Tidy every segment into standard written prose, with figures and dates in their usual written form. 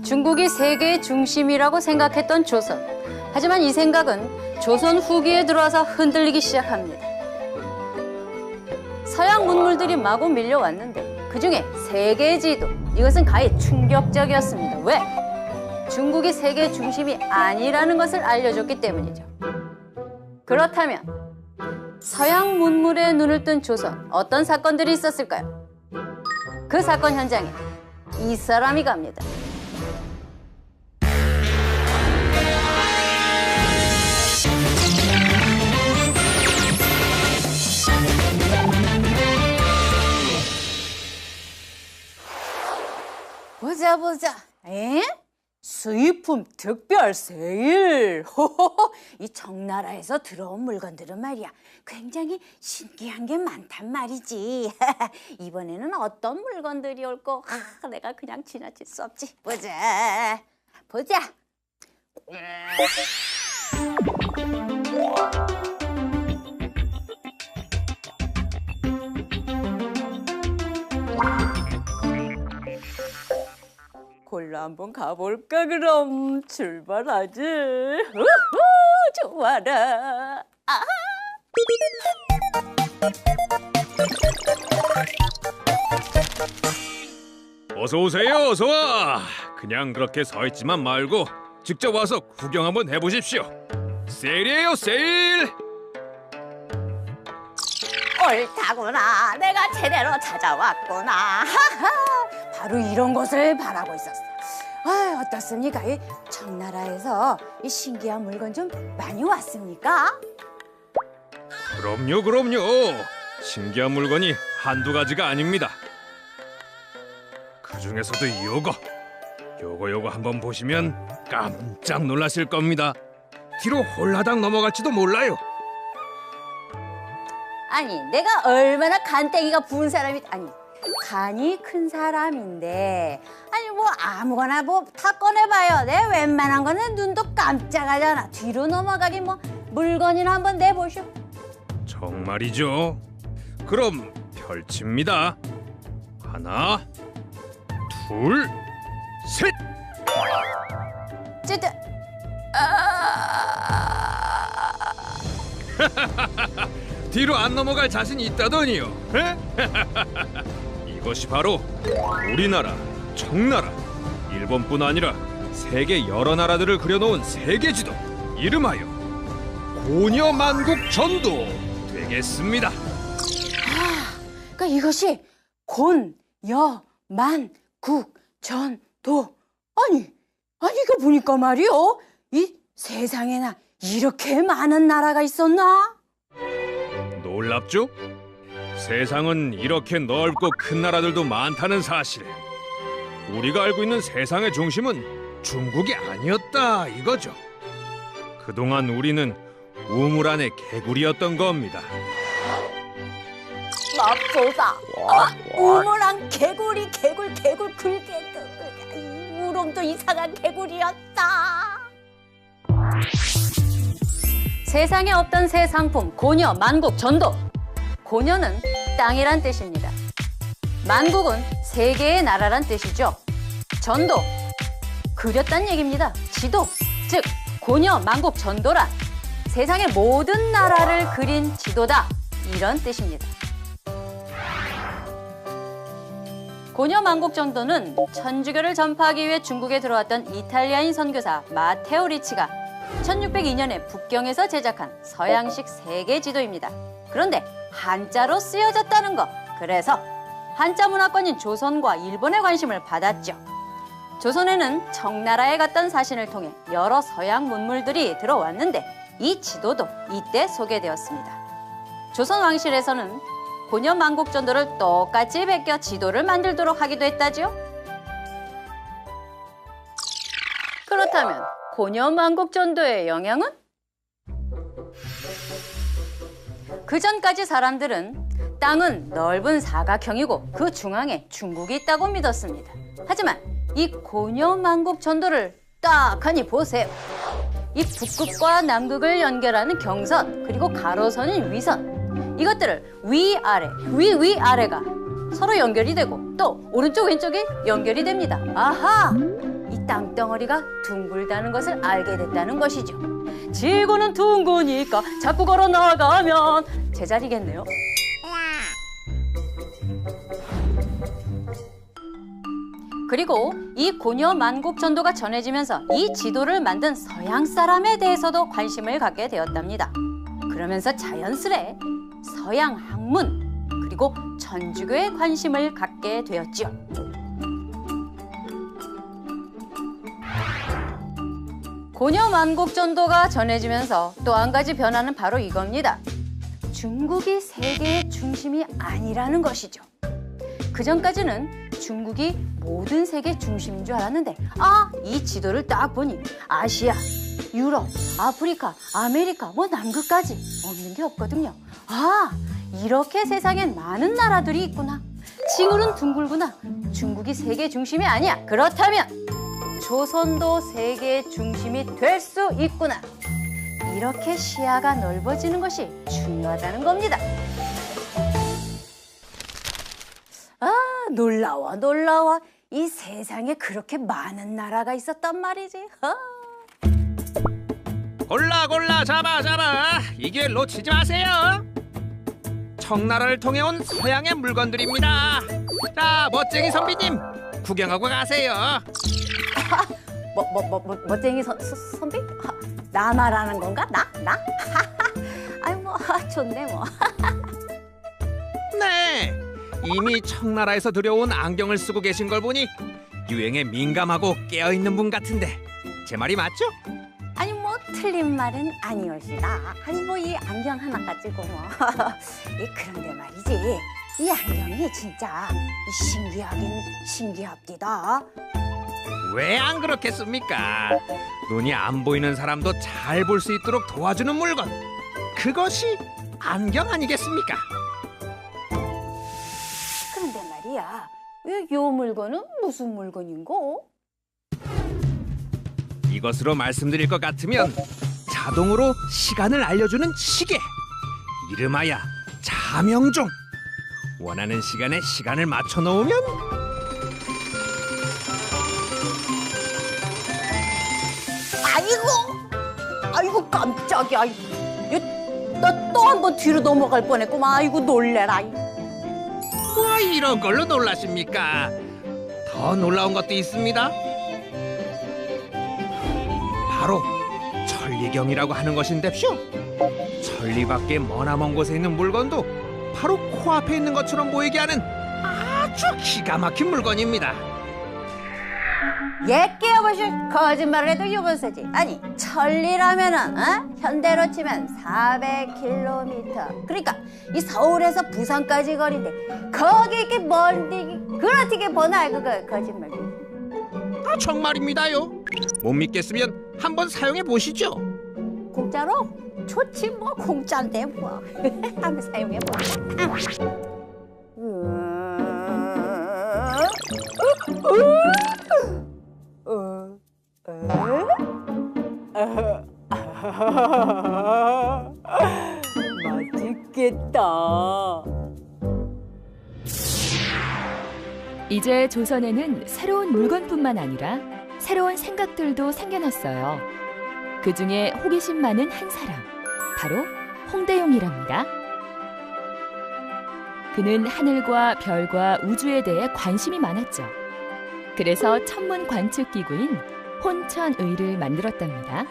중국이 세계의 중심이라고 생각했던 조선. 하지만 이 생각은 조선 후기에 들어와서 흔들리기 시작합니다. 서양 문물들이 마구 밀려왔는데 그중에 세계 지도, 이것은 가히 충격적이었습니다. 왜? 중국이 세계의 중심이 아니라는 것을 알려줬기 때문이죠. 그렇다면 서양 문물에 눈을 뜬 조선, 어떤 사건들이 있었을까요? 그 사건 현장에 이 사람이 갑니다. 보자. 수입품 특별 세일. 호호호. 이 청나라에서 들어온 물건들은 말이야, 굉장히 신기한 게 많단 말이지. 이번에는 어떤 물건들이 올까? 내가 그냥 지나칠 수 없지. 보자. 골로 한번 가볼까 그럼? 출발하지. 우후, 좋아라. 아하. 어서 오세요, 어서 와. 그냥 그렇게 서 있지만 말고 직접 와서 구경 한번 해보십시오. 세일이에요, 세일. 옳다구나. 내가 제대로 찾아왔구나. 하하. 바로 이런 것을 바라고 있었어. 어떻습니까? 이 청나라에서 이 신기한 물건 좀 많이 왔습니까? 그럼요. 신기한 물건이 한두 가지가 아닙니다. 그 중에서도 요거 한번 보시면 깜짝 놀라실 겁니다. 뒤로 홀라당 넘어갈지도 몰라요. 아니, 내가 얼마나 간땡이가 부은 사람이, 아니, 간이 큰 사람인데, 아니 뭐 아무거나 뭐 다 꺼내봐요. 내 웬만한 거는 눈도 깜짝하잖아. 뒤로 넘어가기 뭐 물건이나 한번 내보쇼. 정말이죠. 그럼 펼칩니다. 하나, 둘, 셋. 찌드. 뒤로 안 넘어갈 자신이 있다더니요. 이것이 바로 우리나라, 청나라, 일본뿐 아니라 세계 여러 나라들을 그려놓은 세계지도, 이름하여 고녀만국전도 되겠습니다. 그러니까 이것이 곤여만국전도. 아니 이거 보니까 말이요, 이 세상에나 이렇게 많은 나라가 있었나? 놀랍죠? 세상은 이렇게 넓고 큰 나라들도 많다는 사실. 우리가 알고 있는 세상의 중심은 중국이 아니었다 이거죠. 그동안 우리는 우물 안의 개구리였던 겁니다. 맙소사. 우물안 개구리, 개굴 굴게. 우롱도 이상한 개구리였다. 세상에 없던 새 상품, 고녀, 만국, 전도. 고녀는 땅이란 뜻입니다. 만국은 세계의 나라란 뜻이죠. 전도, 그렸단 얘기입니다. 지도, 즉 고녀, 만국, 전도란 세상의 모든 나라를 그린 지도다, 이런 뜻입니다. 고녀 만국 전도는 천주교를 전파하기 위해 중국에 들어왔던 이탈리아인 선교사 마테오 리치가 1602년에 북경에서 제작한 서양식 세계 지도입니다. 그런데 한자로 쓰여졌다는 거. 그래서 한자 문화권인 조선과 일본의 관심을 받았죠. 조선에는 청나라에 갔던 사신을 통해 여러 서양 문물들이 들어왔는데 이 지도도 이때 소개되었습니다. 조선 왕실에서는 고녀 만국 전도를 똑같이 베껴 지도를 만들도록 하기도 했다지요. 그렇다면 고녀 만국 전도의 영향은? 그 전까지 사람들은 땅은 넓은 사각형이고 그 중앙에 중국이 있다고 믿었습니다. 하지만 이 고녀 만국 전도를 딱 하니 보세요. 이 북극과 남극을 연결하는 경선, 그리고 가로선인 위선, 이것들을 위아래, 위아래가 서로 연결이 되고 또 오른쪽 왼쪽이 연결이 됩니다. 아하! 이 땅덩어리가 둥글다는 것을 알게 됐다는 것이죠. 지구는 둥그니까 자꾸 걸어 나가면 제자리겠네요. 그리고 이 고녀 만국 전도가 전해지면서 이 지도를 만든 서양 사람에 대해서도 관심을 갖게 되었답니다. 그러면서 자연스레 서양 학문 그리고 천주교에 관심을 갖게 되었지요. 고녀 만국 전도가 전해지면서 또 한 가지 변화는 바로 이겁니다. 중국이 세계의 중심이 아니라는 것이죠. 그전까지는 중국이 모든 세계 중심인 줄 알았는데 이 지도를 딱 보니 아시아, 유럽, 아프리카, 아메리카, 남극까지 없는 게 없거든요. 이렇게 세상엔 많은 나라들이 있구나. 지구는 둥글구나. 중국이 세계 중심이 아니야. 그렇다면 조선도 세계의 중심이 될 수 있구나. 이렇게 시야가 넓어지는 것이 중요하다는 겁니다. 놀라워. 이 세상에 그렇게 많은 나라가 있었단 말이지. 골라 잡아. 이 기회 놓치지 마세요. 청나라를 통해 온 서양의 물건들입니다. 자, 멋쟁이 선비님 구경하고 가세요. 멋쟁이 선비? 나 말하는 건가? 나? 좋네 뭐. 네, 이미 청나라에서 들여온 안경을 쓰고 계신 걸 보니 유행에 민감하고 깨어있는 분 같은데 제 말이 맞죠? 틀린 말은 아니올시다. 이 안경 하나 가지고 그런데 말이지, 이 안경이 진짜 신기하긴 신기합디다. 왜 안 그렇겠습니까? 눈이 안 보이는 사람도 잘 볼 수 있도록 도와주는 물건, 그것이 안경 아니겠습니까? 그런데 말이야, 요 물건은 무슨 물건인고? 이것으로 말씀드릴 것 같으면 자동으로 시간을 알려주는 시계, 이름하여 자명종. 원하는 시간에 시간을 맞춰 놓으면 아이고 깜짝이야. 나 또 한 번 뒤로 넘어갈 뻔했구만. 아이고 놀래라. 뭐 이런 걸로 놀라십니까? 더 놀라운 것도 있습니다. 바로 천리경이라고 하는 것인데쇼. 천리밖에 머나먼 곳에 있는 물건도 바로 코앞에 있는 것처럼 보이게 하는 아주 기가 막힌 물건입니다. 깨어보실 거짓말을 해도 요번세지. 아니 천리라면은 현대로 치면 400km. 그러니까 이 서울에서 부산까지 거리인데 거기 이렇게 멀리 그렇게 보나? 그거 거짓말이지. 정말입니다요. 못 믿겠으면 한번 사용해 보시죠. 공짜로? 좋지 뭐, 공짜인데 뭐. 한번 사용해 보자. 맛있겠다. 이제 조선에는 새로운 물건뿐만 아니라 새로운 생각들도 생겨났어요. 그 중에 호기심 많은 한 사람, 바로 홍대용이랍니다. 그는 하늘과 별과 우주에 대해 관심이 많았죠. 그래서 천문 관측 기구인 혼천의를 만들었답니다.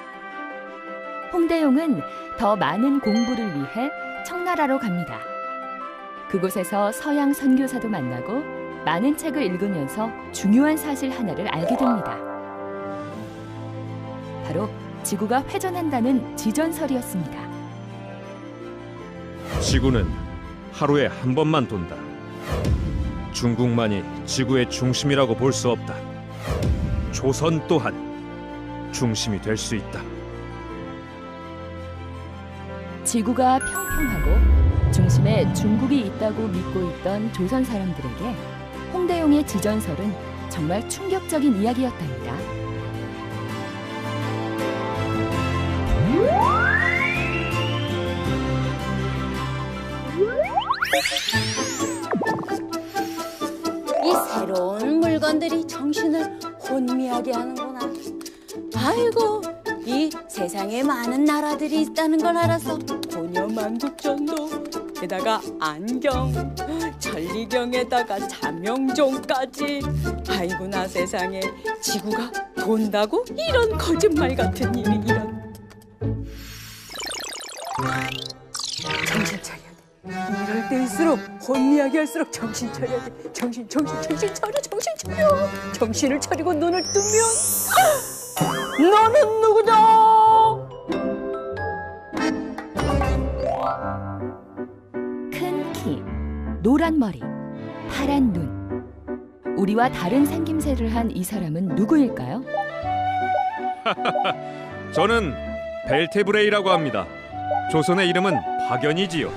홍대용은 더 많은 공부를 위해 청나라로 갑니다. 그곳에서 서양 선교사도 만나고 많은 책을 읽으면서 중요한 사실 하나를 알게 됩니다. 바로 지구가 회전한다는 지전설이었습니다. 지구는 하루에 한 번만 돈다. 중국만이 지구의 중심이라고 볼 수 없다. 조선 또한 중심이 될 수 있다. 지구가 평평하고 중심에 중국이 있다고 믿고 있던 조선 사람들에게 홍대용의 지전설은 정말 충격적인 이야기였답니다. 이 새로운 물건들이 정신을 혼미하게 하는구나. 아이고, 이 세상에 많은 나라들이 있다는 걸 알아서 고려만국전도, 게다가 안경, 천리경에다가 자명종까지. 아이고나 세상에, 지구가 돈다고? 이런 거짓말 같은 일이 이런. 정신 차려야 돼. 이럴 때일수록 혼미하게 할수록 정신 차려야 돼. 정신 차려. 정신을 차리고 눈을 뜨면 너는 누구냐? 큰 키, 노란 머리, 파란 눈. 우리와 다른 생김새를 한 이 사람은 누구일까요? 저는 벨테브레이라고 합니다. 조선의 이름은 박연이지요.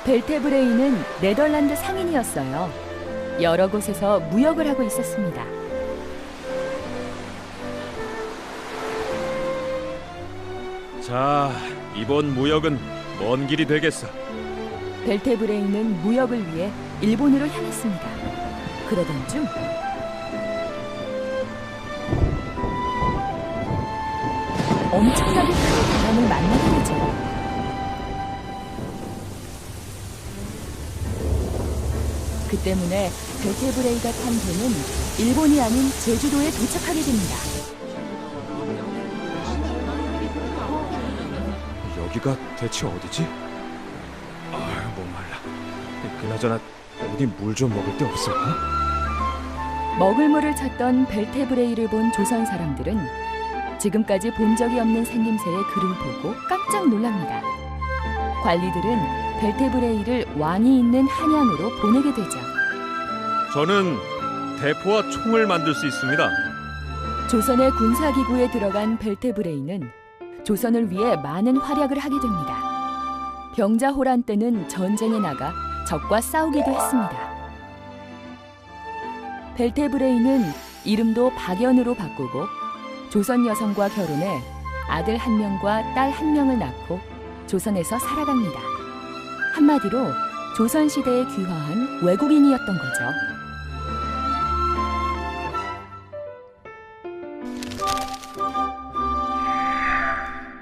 벨테브레이는 네덜란드 상인이었어요. 여러 곳에서 무역을 하고 있었습니다. 자, 이번 무역은 먼 길이 되겠어. 벨테브레이는 무역을 위해 일본으로 향했습니다. 그러던 중 엄청나게 큰 바람을 만나게 되죠. 그 때문에 벨테브레이가 탄 배는 일본이 아닌 제주도에 도착하게 됩니다. 여기가 대체 어디지? 아, 목말라. 그나저나 어디 물 좀 먹을 데 없을까? 먹을 물을 찾던 벨테브레이를 본 조선 사람들은 지금까지 본 적이 없는 생김새의 그를 보고 깜짝 놀랍니다. 관리들은 벨테브레이를 왕이 있는 한양으로 보내게 되죠. 저는 대포와 총을 만들 수 있습니다. 조선의 군사기구에 들어간 벨테브레이는 조선을 위해 많은 활약을 하게 됩니다. 병자호란 때는 전쟁에 나가 적과 싸우기도 했습니다. 벨테브레이는 이름도 박연으로 바꾸고 조선 여성과 결혼해 아들 1명과 딸 1명을 낳고 조선에서 살아갑니다. 한마디로 조선시대에 귀화한 외국인이었던 거죠.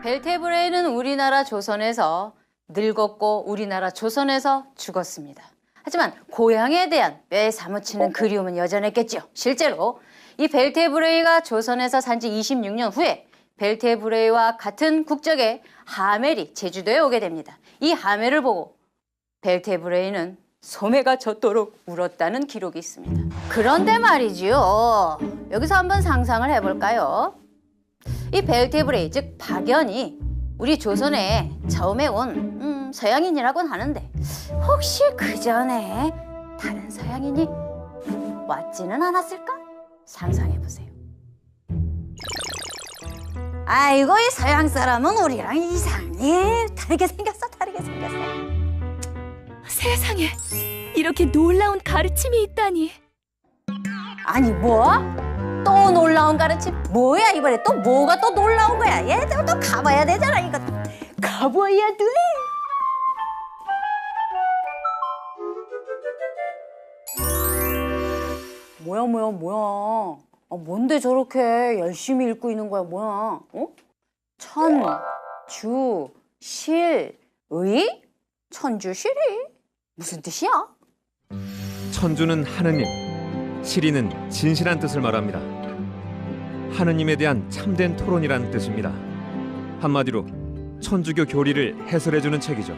벨테브레이는 우리나라 조선에서 늙었고 우리나라 조선에서 죽었습니다. 하지만 고향에 대한 뼈에 사무치는 그리움은 여전했겠죠. 실제로 이 벨테브레이가 조선에서 산지 26년 후에 벨테브레이와 같은 국적의 하멜이 제주도에 오게 됩니다. 이 하멜을 보고 벨테브레이는 소매가 젖도록 울었다는 기록이 있습니다. 그런데 말이지요. 여기서 한번 상상을 해볼까요? 이 벨테브레이, 즉 박연이 우리 조선에 처음에 온 서양인이라고는 하는데 혹시 그 전에 다른 서양인이 왔지는 않았을까? 상상해보세요. 아이고, 이 서양 사람은 우리랑 이상해. 다르게 생겼어. 세상에, 이렇게 놀라운 가르침이 있다니. 아니 뭐? 또 놀라운 가르침? 뭐야 이번에 또 뭐가 또 놀라운 거야? 얘들 또 가봐야 되잖아. 이거 가봐야 돼. 뭐야? 뭔데 저렇게 열심히 읽고 있는 거야? 뭐야? 천, 주, 실, 의? 천주실이? 무슨 뜻이야? 천주는 하느님, 실이는 진실한 뜻을 말합니다. 하느님에 대한 참된 토론이란 뜻입니다. 한마디로 천주교 교리를 해설해주는 책이죠.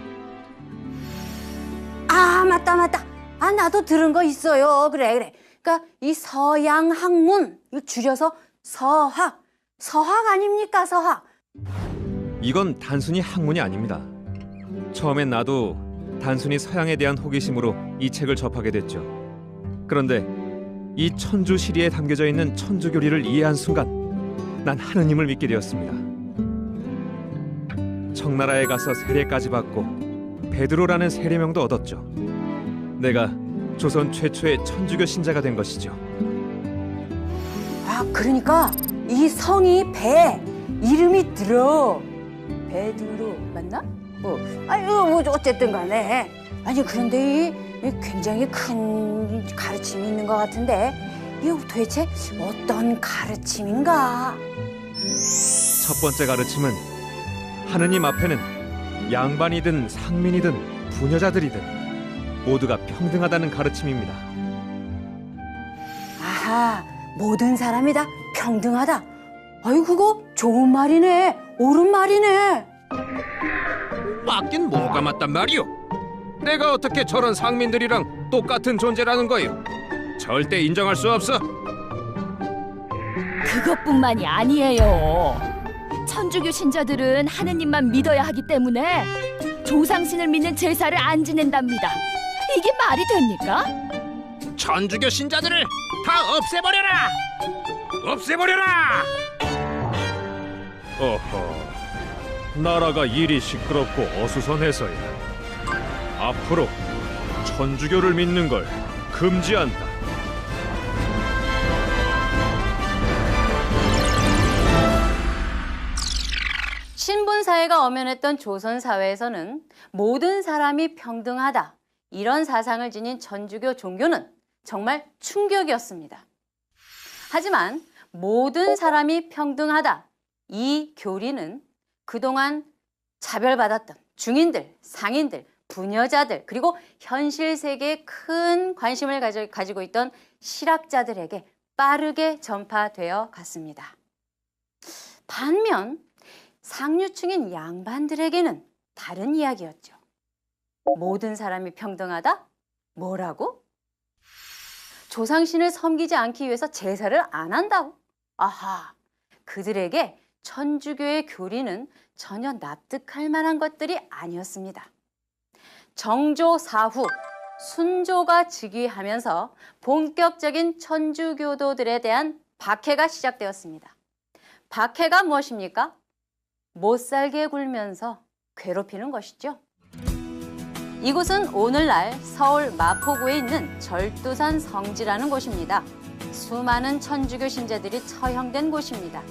아, 맞다. 아, 나도 들은 거 있어요. 그래. 그러니까 이 서양 학문, 이거 줄여서 서학 아닙니까? 서학. 이건 단순히 학문이 아닙니다. 처음엔 나도 단순히 서양에 대한 호기심으로 이 책을 접하게 됐죠. 그런데 이 천주 시리에 담겨져 있는 천주 교리를 이해한 순간 난 하느님을 믿게 되었습니다. 청나라에 가서 세례까지 받고 베드로라는 세례명도 얻었죠. 내가 조선 최초의 천주교 신자가 된 것이죠. 아, 그러니까 이 성이 배, 이름이 들어. 베드로 맞나? 뭐 어쨌든 간에. 아니 그런데 이 굉장히 큰 가르침이 있는 것 같은데 이거 도대체 어떤 가르침인가? 첫 번째 가르침은 하느님 앞에는 양반이든 상민이든 부녀자들이든 모두가 평등하다는 가르침입니다. 아하, 모든 사람이 다 평등하다. 아유, 그거 좋은 말이네. 옳은 말이네. 맞긴 뭐가 맞단 말이오? 내가 어떻게 저런 상민들이랑 똑같은 존재라는 거요? 절대 인정할 수 없어. 그것뿐만이 아니에요. 천주교 신자들은 하느님만 믿어야 하기 때문에 조상신을 믿는 제사를 안 지낸답니다. 이게 말이 됩니까? 천주교 신자들을 다 없애버려라! 없애버려라! 어허, 나라가 일이 시끄럽고 어수선해서야 앞으로 천주교를 믿는 걸 금지한다. 신분 사회가 엄연했던 조선 사회에서는 모든 사람이 평등하다. 이런 사상을 지닌 천주교 종교는 정말 충격이었습니다. 하지만 모든 사람이 평등하다. 이 교리는 그동안 차별받았던 중인들, 상인들, 부녀자들, 그리고 현실 세계에 큰 관심을 가지고 있던 실학자들에게 빠르게 전파되어 갔습니다. 반면 상류층인 양반들에게는 다른 이야기였죠. 모든 사람이 평등하다? 뭐라고? 조상신을 섬기지 않기 위해서 제사를 안 한다고? 아하, 그들에게 천주교의 교리는 전혀 납득할 만한 것들이 아니었습니다. 정조 사후 순조가 즉위하면서 본격적인 천주교도들에 대한 박해가 시작되었습니다. 박해가 무엇입니까? 못 살게 굴면서 괴롭히는 것이죠. 이곳은 오늘날 서울 마포구에 있는 절두산 성지라는 곳입니다. 수많은 천주교 신자들이 처형된 곳입니다.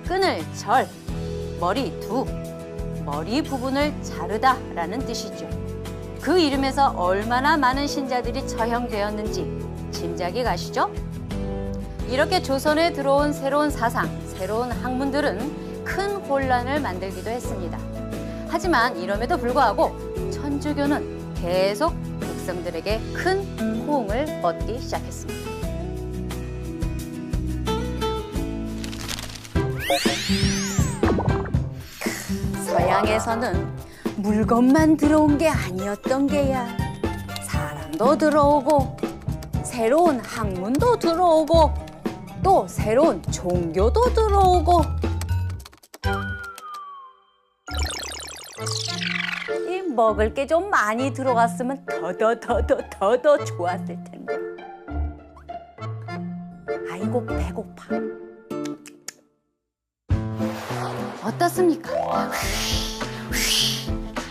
끈을 절, 머리 두, 머리 부분을 자르다라는 뜻이죠. 그 이름에서 얼마나 많은 신자들이 처형되었는지 짐작이 가시죠? 이렇게 조선에 들어온 새로운 사상, 새로운 학문들은 큰 혼란을 만들기도 했습니다. 하지만 이럼에도 불구하고 천주교는 계속 백성들에게 큰 호응을 얻기 시작했습니다. 서양에서는 물건만 들어온 게 아니었던 게야. 사람도 들어오고 새로운 학문도 들어오고 또 새로운 종교도 들어오고 이 먹을 게 좀 많이 들어갔으면 더 좋았을 텐데. 아이고 배고파. 어떻습니까?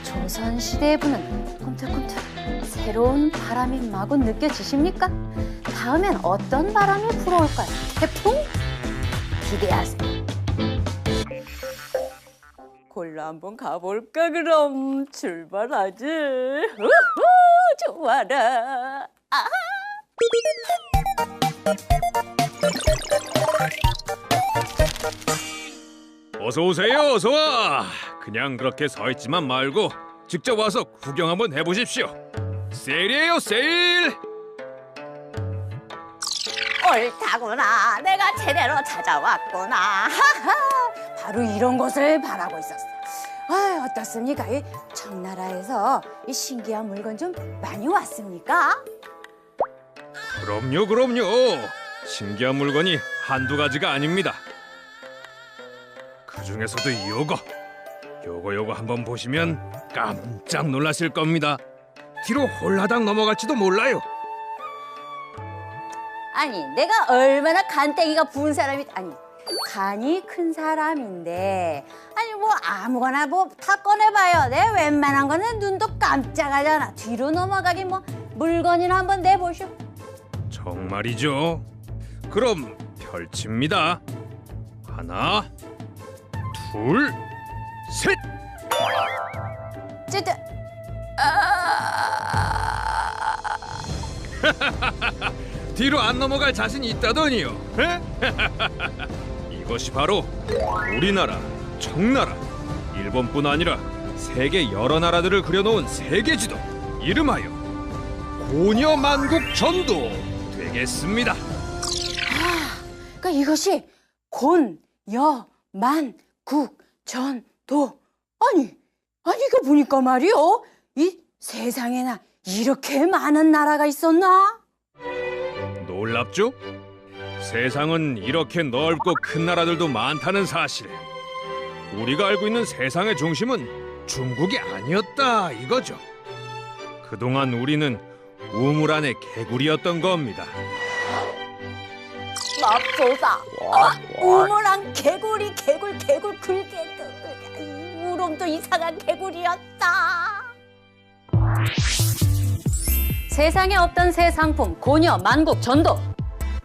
조선시대에 부는 꿈틀꿈틀 새로운 바람이 마구 느껴지십니까? 다음엔 어떤 바람이 불어올까요? 태풍? 기대하세요. 골로 한번 가볼까 그럼? 출발하지. 우후, 좋아라. 아하. 어서 오세요, 어서 와. 그냥 그렇게 서 있지만 말고 직접 와서 구경 한번 해보십시오. 세일이에요, 세일. 옳다구나. 내가 제대로 찾아왔구나. 하하. 바로 이런 것을 바라고 있었어. 아, 어떻습니까? 이 청나라에서 이 신기한 물건 좀 많이 왔습니까? 그럼요, 그럼요. 신기한 물건이 한두 가지가 아닙니다. 그 중에서도 요거 한번 보시면 깜짝 놀라실 겁니다. 뒤로 홀라당 넘어갈지도 몰라요. 아니, 내가 얼마나 간땡이가 부은 사람이 아니 간이 큰 사람인데 아니 뭐 아무거나 뭐 다 꺼내봐요. 내 웬만한 거는 눈도 깜짝하잖아. 뒤로 넘어가기 뭐 물건이나 한번 내보쇼. 정말이죠. 그럼 펼칩니다. 하나, 둘, 셋. 쯔쯔. 뒤로 안 넘어갈 자신이 있다더니요. 에? 이것이 바로 우리나라, 청나라, 일본뿐 아니라 세계 여러 나라들을 그려놓은 세계지도, 이름하여 고녀만국전도 되겠습니다. 그러니까 이것이 곤, 여, 만, 국, 전, 도. 아니 이거 보니까 말이요. 이 세상에나 이렇게 많은 나라가 있었나? 놀랍죠? 세상은 이렇게 넓고 큰 나라들도 많다는 사실에 우리가 알고 있는 세상의 중심은 중국이 아니었다 이거죠. 그동안 우리는 우물 안의 개구리였던 겁니다. 맙소사. 우물안 개구리 굴게 우롱도 이상한 개구리였다. 세상에 없던 새 상품 고녀 만국 전도.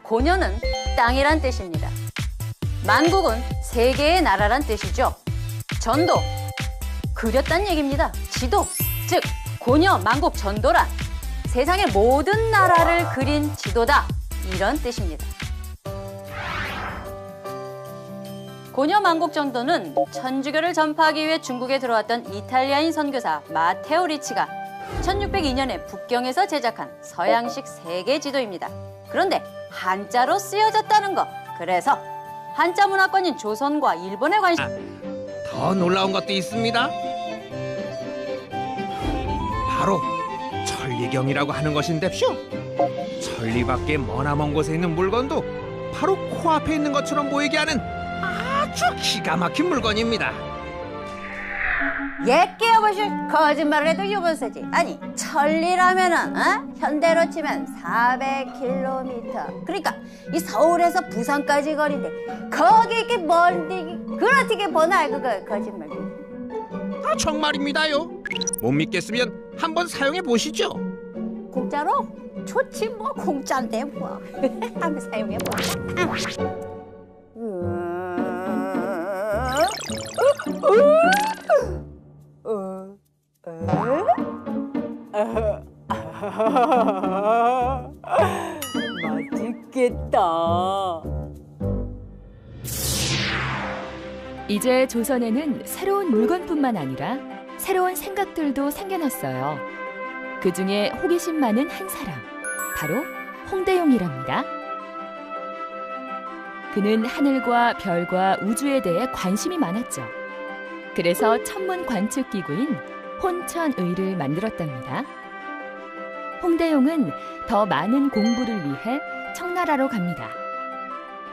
고녀는 땅이란 뜻입니다. 만국은 세계의 나라란 뜻이죠. 전도 그렸단 얘기입니다. 지도 즉 고녀 만국 전도란 세상의 모든 나라를 그린 지도다 이런 뜻입니다. 고녀 만국 전도는 천주교를 전파하기 위해 중국에 들어왔던 이탈리아인 선교사 마테오 리치가 1602년에 북경에서 제작한 서양식 세계 지도입니다. 그런데 한자로 쓰여졌다는 거. 그래서 한자 문화권인 조선과 일본에 관심. 더 놀라운 것도 있습니다. 바로 천리경이라고 하는 것인데쇼. 천리 밖에 머나먼 곳에 있는 물건도 바로 코앞에 있는 것처럼 보이게 하는 아주 기가 막힌 물건입니다. 예끼어보실 거짓말을 해도 유분세지. 아니 천리라면은 현대로 치면 400km. 그러니까 이 서울에서 부산까지 거리인데 거기 이렇게 멀리 그렇게 보나 그거 거짓말. 아, 정말입니다요. 못 믿겠으면 한번 사용해 보시죠. 공짜로? 좋지 뭐 공짜인데 뭐. 한번 사용해 봐. 맛있겠다. 이제 조선에는 새로운 물건뿐만 아니라 새로운 생각들도 생겨났어요. 그 중에 호기심 많은 한 사람, 바로 홍대용이랍니다. 그는 하늘과 별과 우주에 대해 관심이 많았죠. 그래서 천문 관측 기구인 혼천의를 만들었답니다. 홍대용은 더 많은 공부를 위해 청나라로 갑니다.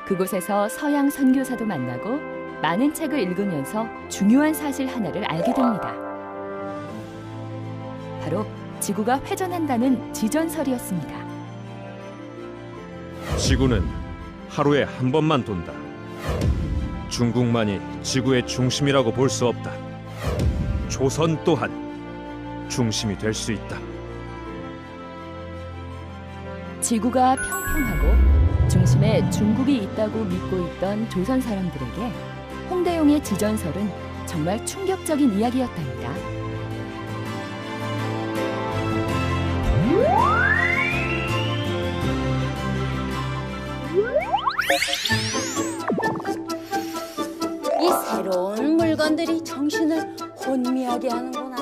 그곳에서 서양 선교사도 만나고 많은 책을 읽으면서 중요한 사실 하나를 알게 됩니다. 바로 지구가 회전한다는 지전설이었습니다. 지구는 하루에 한 번만 돈다. 중국만이 지구의 중심이라고 볼 수 없다. 조선 또한 중심이 될 수 있다. 지구가 평평하고 중심에 중국이 있다고 믿고 있던 조선 사람들에게 홍대용의 지전설은 정말 충격적인 이야기였답니다. 이 새로운 물건들이 정신을 혼미하게 하는구나.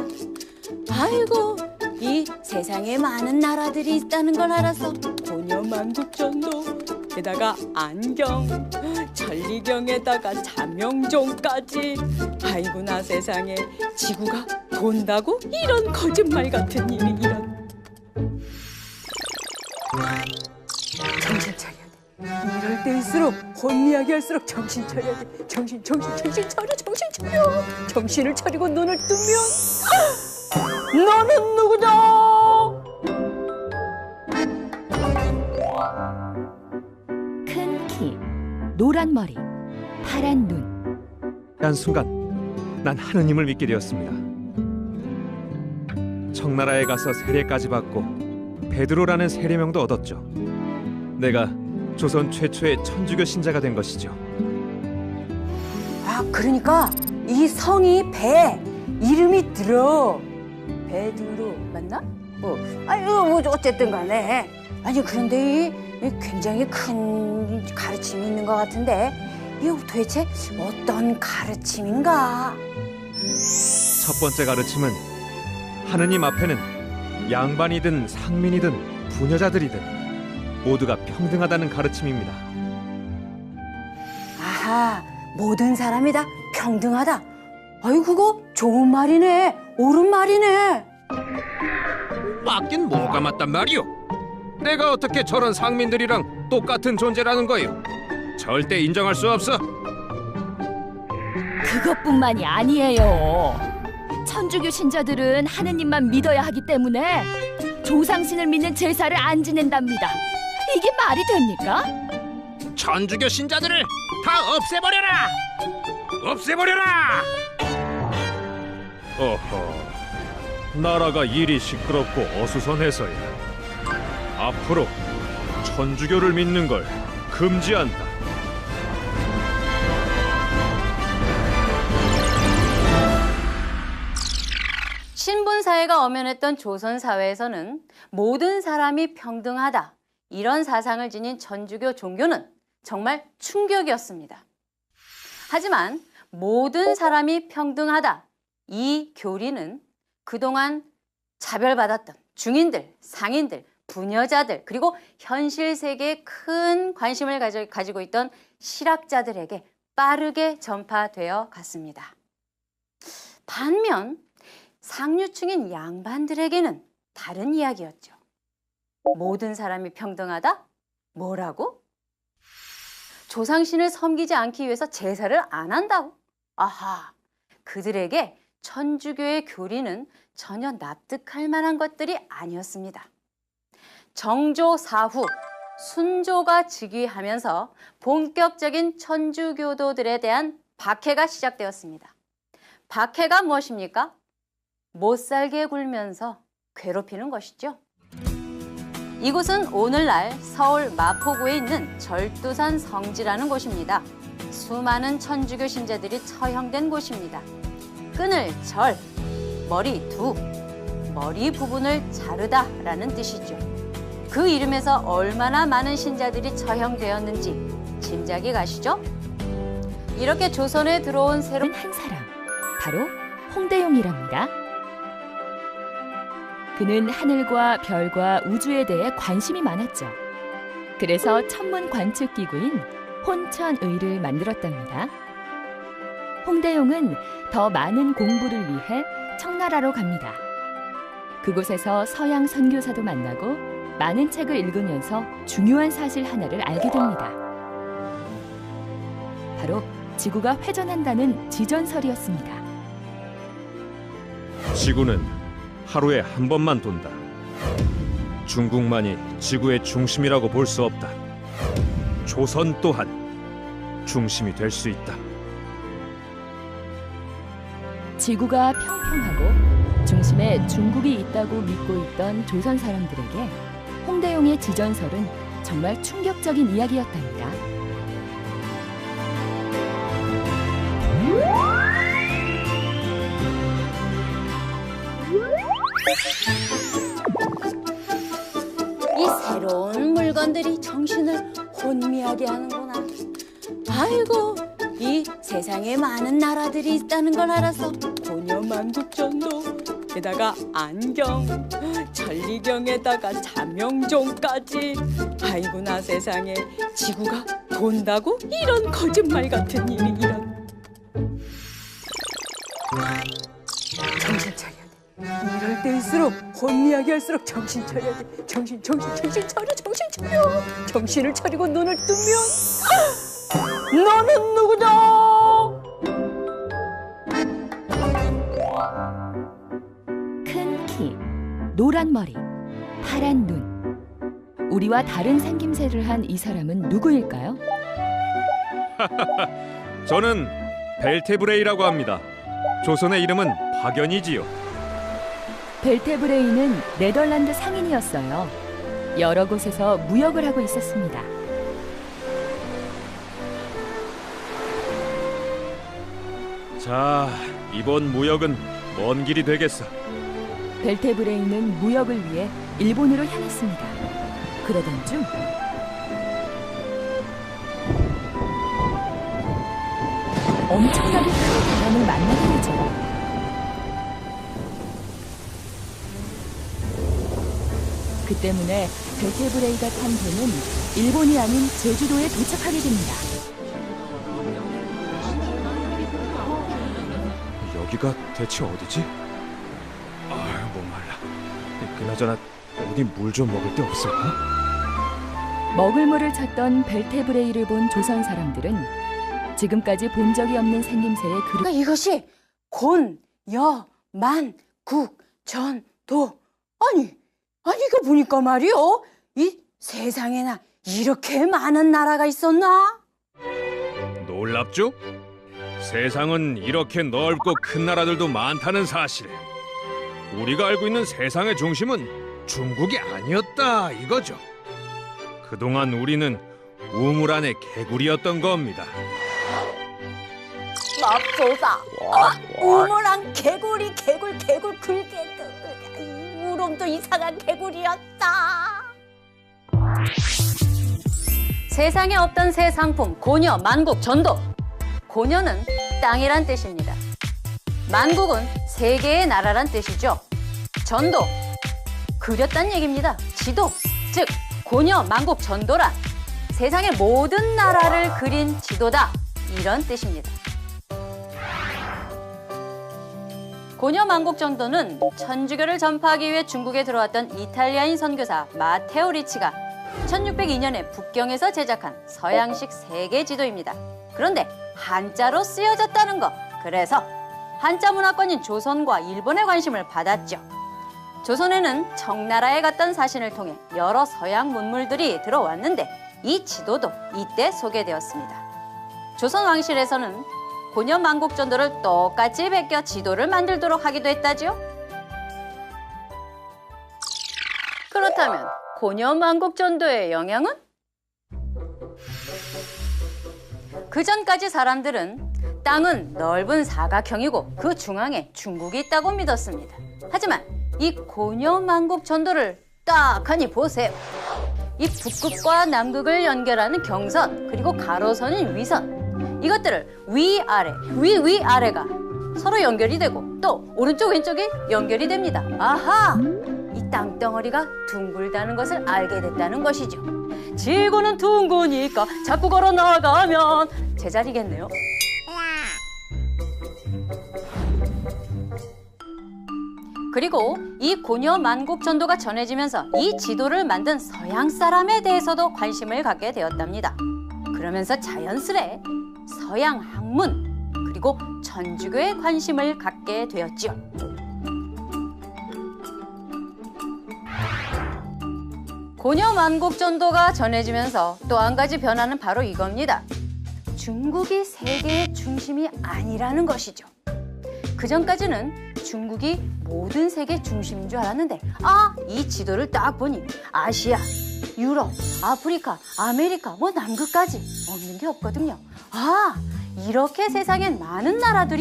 아이고, 이 세상에 많은 나라들이 있다는 걸 알아서 고녀만국전도, 게다가 안경, 천리경에다가 자명종까지. 아이고나 세상에, 지구가 돈다고? 이런 거짓말 같은 일이 이런. 정신 차려야 돼. 이럴 때일수록 혼미하게 할수록 정신 차려야 돼. 정신 차려. 정신을 차리고 눈을 뜨면 너는 누구냐? 큰 키, 노란 머리, 파란 눈. 한 순간 난 하느님을 믿게 되었습니다. 청나라에 가서 세례까지 받고 베드로라는 세례명도 얻었죠. 내가 조선 최초의 천주교 신자가 된 것이죠. 아, 그러니까 이 성이 배, 이름이 들어. 베드로 맞나? 뭐 어쨌든 간에. 아니 그런데 이 굉장히 큰 가르침이 있는 것 같은데 이거 도대체 어떤 가르침인가? 첫 번째 가르침은 하느님 앞에는 양반이든 상민이든 부녀자들이든 모두가 평등하다는 가르침입니다. 아하, 모든 사람이 다 평등하다. 아유, 그거 좋은 말이네. 옳은 말이네. 맞긴 뭐가 맞단 말이오? 내가 어떻게 저런 상민들이랑 똑같은 존재라는 거요? 절대 인정할 수 없어. 그것뿐만이 아니에요. 천주교 신자들은 하느님만 믿어야 하기 때문에 조상신을 믿는 제사를 안 지낸답니다. 이게 말이 됩니까? 천주교 신자들을 다 없애버려라! 없애버려라! 어허, 나라가 일이 시끄럽고 어수선해서야 앞으로 천주교를 믿는 걸 금지한다. 신분 사회가 엄연했던 조선 사회에서는 모든 사람이 평등하다. 이런 사상을 지닌 천주교 종교는 정말 충격이었습니다. 하지만 모든 사람이 평등하다. 이 교리는 그동안 차별받았던 중인들, 상인들, 부녀자들, 그리고 현실 세계에 큰 관심을 가지고 있던 실학자들에게 빠르게 전파되어 갔습니다. 반면 상류층인 양반들에게는 다른 이야기였죠. 모든 사람이 평등하다? 뭐라고? 조상신을 섬기지 않기 위해서 제사를 안 한다고? 아하, 그들에게 천주교의 교리는 전혀 납득할 만한 것들이 아니었습니다. 정조 사후 순조가 즉위하면서 본격적인 천주교도들에 대한 박해가 시작되었습니다. 박해가 무엇입니까? 못 살게 굴면서 괴롭히는 것이죠. 이곳은 오늘날 서울 마포구에 있는 절두산 성지라는 곳입니다. 수많은 천주교 신자들이 처형된 곳입니다. 끈을 절, 머리 두, 머리 부분을 자르다라는 뜻이죠. 그 이름에서 얼마나 많은 신자들이 처형되었는지 짐작이 가시죠? 이렇게 조선에 들어온 새로운 한 사람, 바로 홍대용이랍니다. 그는 하늘과 별과 우주에 대해 관심이 많았죠. 그래서 천문 관측 기구인 혼천의를 만들었답니다. 홍대용은 더 많은 공부를 위해 청나라로 갑니다. 그곳에서 서양 선교사도 만나고 많은 책을 읽으면서 중요한 사실 하나를 알게 됩니다. 바로 지구가 회전한다는 지전설이었습니다. 지구는 하루에 한 번만 돈다. 중국만이 지구의 중심이라고 볼 수 없다. 조선 또한 중심이 될 수 있다. 지구가 평평하고 중심에 중국이 있다고 믿고 있던 조선 사람들에게 홍대용의 지전설은 정말 충격적인 이야기였답니다. 이 새로운 물건들이 정신을 혼미하게 하는구나. 아이고, 이 세상에 많은 나라들이 있다는 걸 알아서 고려만국전도, 게다가 안경, 천리경에다가 자명종까지. 아이고나 세상에, 지구가 돈다고? 이런 거짓말 같은 일이 이런. 정신 차려야 돼. 이럴 때일수록 혼미하게 할수록 정신 차려야 돼. 정신 차려. 정신을 차리고 눈을 뜨면 너는 누구냐? 큰 키, 노란 머리, 파란 눈. 우리와 다른 생김새를 한 이 사람은 누구일까요? 저는 벨테브레이라고 합니다. 조선의 이름은 박연이지요. 벨테브레이는 네덜란드 상인이었어요. 여러 곳에서 무역을 하고 있었습니다. 자, 이번 무역은 먼 길이 되겠어. 벨테브레이는 무역을 위해 일본으로 향했습니다. 그러던 중 엄청나게 큰 바람을 만나게 되죠. 그 때문에 벨테브레이가 탄 배는 일본이 아닌 제주도에 도착하게 됩니다. 여기가 대체 어디지? 아유, 목말라. 그나저나 어디 물 좀 먹을 데 없을까? 먹을 물을 찾던 벨테브레이를 본 조선 사람들은 지금까지 본 적이 없는 생김새의 그릇 그러니까 이것이 곤, 여, 만, 국, 전, 도. 아니 이거 보니까 말이요. 이 세상에나 이렇게 많은 나라가 있었나? 놀랍죠? 세상은 이렇게 넓고 큰 나라들도 많다는 사실. 우리가 알고 있는 세상의 중심은 중국이 아니었다 이거죠. 그동안 우리는 우물 안의 개구리였던 겁니다. 맙소사. 우물안 개구리 개굴 긁게 우롱도 이상한 개구리였다. 세상에 없던 새 상품 고녀, 만국, 전도. 고녀는 땅이란 뜻입니다. 만국은 세계의 나라란 뜻이죠. 전도, 그렸단 얘기입니다. 지도, 즉 고녀, 만국, 전도란 세상의 모든 나라를 그린 지도다, 이런 뜻입니다. 고녀 만국 전도는 천주교를 전파하기 위해 중국에 들어왔던 이탈리아인 선교사 마테오 리치가 1602년에 북경에서 제작한 서양식 세계 지도입니다. 그런데 한자로 쓰여졌다는 거. 그래서 한자 문화권인 조선과 일본의 관심을 받았죠. 조선에는 청나라에 갔던 사신을 통해 여러 서양 문물들이 들어왔는데 이 지도도 이때 소개되었습니다. 조선 왕실에서는 고녀 만국 전도를 똑같이 베껴 지도를 만들도록 하기도 했다지요. 그렇다면 고녀 만국 전도의 영향은? 그 전까지 사람들은 땅은 넓은 사각형이고 그 중앙에 중국이 있다고 믿었습니다. 하지만 이 고녀 만국 전도를 딱 하니 보세요. 이 북극과 남극을 연결하는 경선, 그리고 가로선인 위선, 이것들을 위아래, 위아래가 서로 연결이 되고 또 오른쪽 왼쪽이 연결이 됩니다. 아하! 이 땅덩어리가 둥글다는 것을 알게 됐다는 것이죠. 지구는 둥그니까 자꾸 걸어 나가면 제자리겠네요. 그리고 이 고녀 만국 전도가 전해지면서 이 지도를 만든 서양 사람에 대해서도 관심을 갖게 되었답니다. 그러면서 자연스레 서양 학문 그리고 천주교에 관심을 갖게 되었지요. 고녀 만국 전도가 전해지면서 또 한 가지 변화는 바로 이겁니다. 중국이 세계의 중심이 아니라는 것이죠. 그전까지는 중국이 모든 세계 중심인 줄 알았는데 이 지도를 딱 보니 아시아, 유럽, 아프리카, 아메리카, 남극까지 없는 게 없거든요. 이렇게 세상엔 많은 나라들이